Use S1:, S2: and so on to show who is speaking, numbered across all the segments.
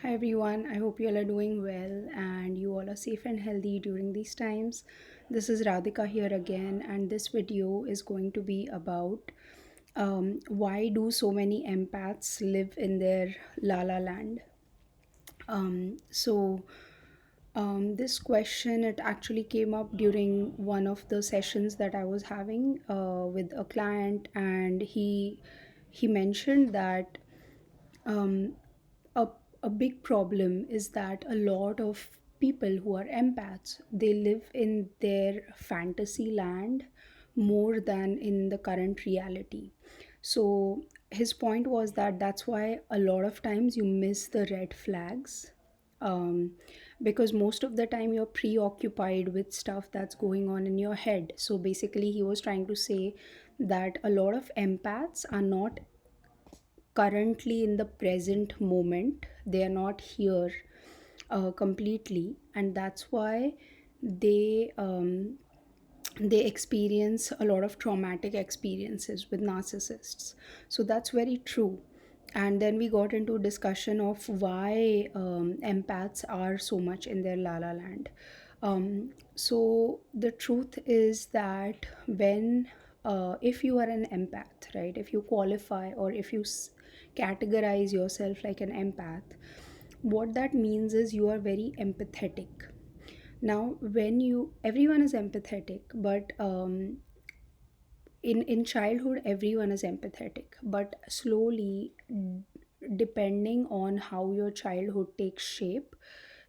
S1: Hi everyone, I hope you all are doing well and you all are safe and healthy during these times. This is Radhika here again, and this video is going to be about why do so many empaths live in their la la land. This question it actually came up during one of the sessions that I was having with a client, and he mentioned that um, a, a big problem is that a lot of people who are empaths they live in their fantasy land more than in the current reality. So his point was that that's why a lot of times you miss the red flags, because most of the time you're preoccupied with stuff that's going on in your head. So basically he was trying to say that a lot of empaths are not currently in the present moment, they are not here completely, and that's why they they experience a lot of traumatic experiences with narcissists. So that's very true. And then we got into discussion of why empaths are so much in their la la land. So the truth is that when if you are an empath, right, if you qualify or if you categorize yourself like an empath, what that means is you are very empathetic. Now when you everyone is empathetic, but in childhood everyone is empathetic, but slowly, depending on how your childhood takes shape,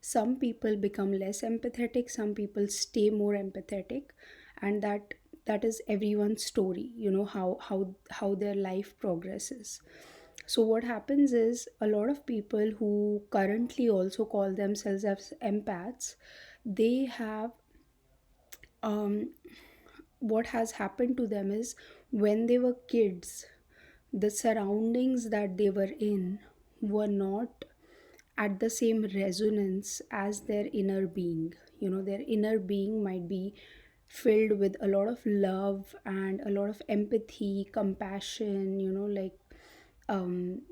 S1: some people become less empathetic, some people stay more empathetic, and that is everyone's story, how their life progresses. So what happens is a lot of people who currently also call themselves as empaths, they have um, what has happened to them is when they were kids, the surroundings that they were in were not at the same resonance as their inner being. Their inner being might be filled with a lot of love and a lot of empathy, compassion, um,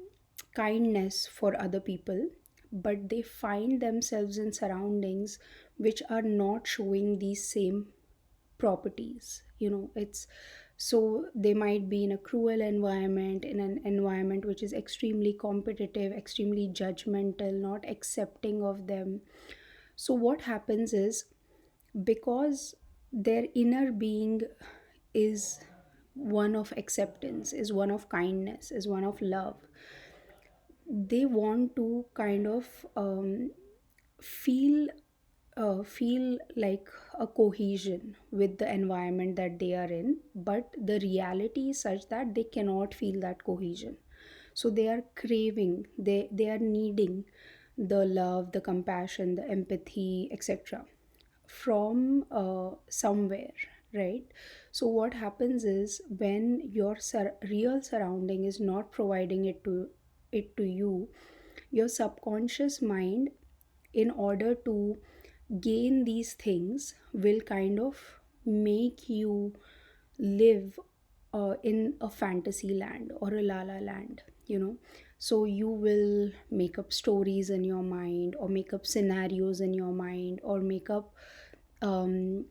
S1: kindness for other people, but they find themselves in surroundings which are not showing these same properties. It's so they might be in a cruel environment, in an environment which is extremely competitive, extremely judgmental, not accepting of them. So what happens is, because their inner being is one of acceptance, is one of kindness, is one of love, they want to kind of feel feel like a cohesion with the environment that they are in, but the reality is such that they cannot feel that cohesion. So they are craving, they are needing the love, the compassion, the empathy, etc., from somewhere, right? So what happens is, when your real surrounding is not providing it to you, your subconscious mind, in order to gain these things, will kind of make you live in a fantasy land or a la la land. So you will make up stories in your mind, or make up scenarios in your mind, or make up um,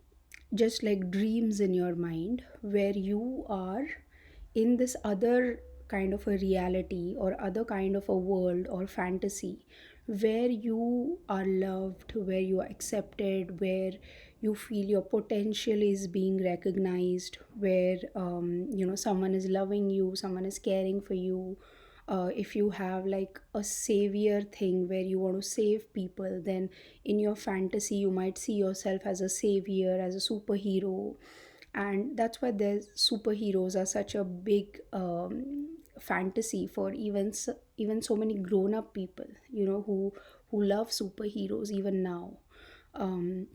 S1: just like dreams in your mind, where you are in this other kind of a reality or other kind of a world or fantasy, where you are loved, where you are accepted, where you feel your potential is being recognized, where someone is loving you, someone is caring for you. If you have like a savior thing where you want to save people, then in your fantasy you might see yourself as a savior, as a superhero. And that's why there's superheroes are such a big fantasy for even so many grown up people, who love superheroes even now. um,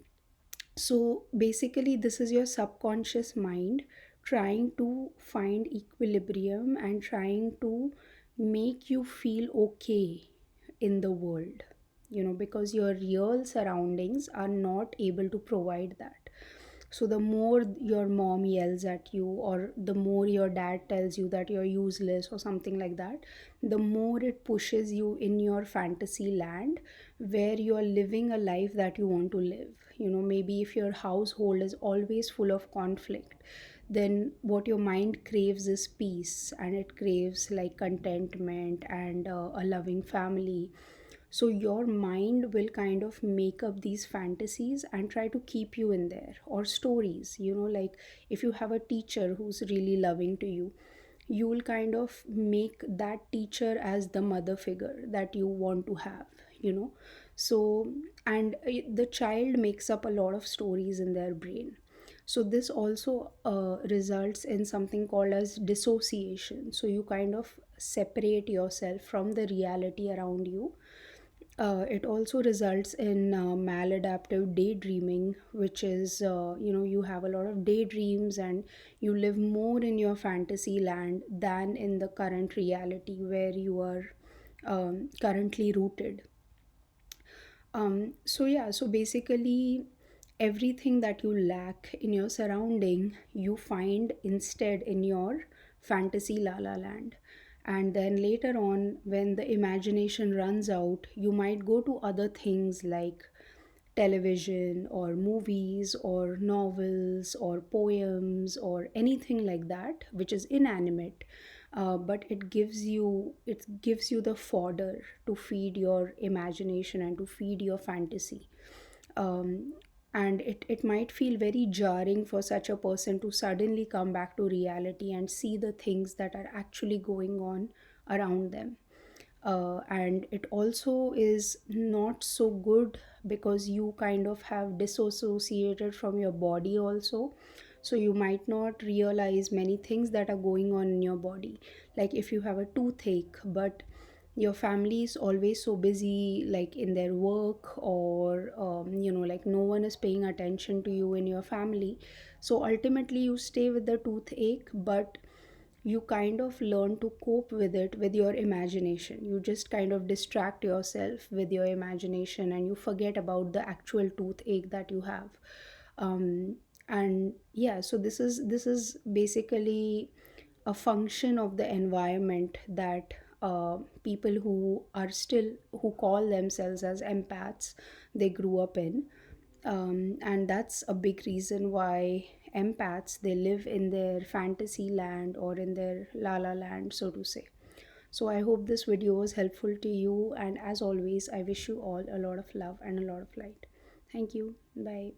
S1: so basically, this is your subconscious mind trying to find equilibrium and trying to make you feel okay in the world, because your real surroundings are not able to provide that. So the more your mom yells at you, or the more your dad tells you that you're useless or something like that, the more it pushes you in your fantasy land, where you are living a life that you want to live. Maybe if your household is always full of conflict, then what your mind craves is peace, and it craves like contentment and a loving family. So your mind will kind of make up these fantasies and try to keep you in there. Or stories, like if you have a teacher who's really loving to you, you will kind of make that teacher as the mother figure that you want to have, you know so and the child makes up a lot of stories in their brain. So this also results in something called as dissociation. So you kind of separate yourself from the reality around you. It also results in maladaptive daydreaming, which is, you have a lot of daydreams and you live more in your fantasy land than in the current reality where you are currently rooted. So yeah, so basically everything that you lack in your surrounding, you find instead in your fantasy la la land. And then later on, when the imagination runs out, you might go to other things like television or movies or novels or poems or anything like that which is inanimate. But it gives you the fodder to feed your imagination and to feed your fantasy. Um, and it might feel very jarring for such a person to suddenly come back to reality and see the things that are actually going on around them. And it also is not so good because you kind of have disassociated from your body also. So you might not realize many things that are going on in your body. Like if you have a toothache, but your family is always so busy like in their work, or like no one is paying attention to you in your family. So ultimately you stay with the toothache, but you kind of learn to cope with it with your imagination. You just kind of distract yourself with your imagination and you forget about the actual toothache that you have. Um, and yeah, so this is basically a function of the environment that people who call themselves as empaths, they grew up in. And that's a big reason why empaths, they live in their fantasy land or in their la la land, so to say. So I hope this video was helpful to you, and as always I wish you all a lot of love and a lot of light. Thank you. Bye.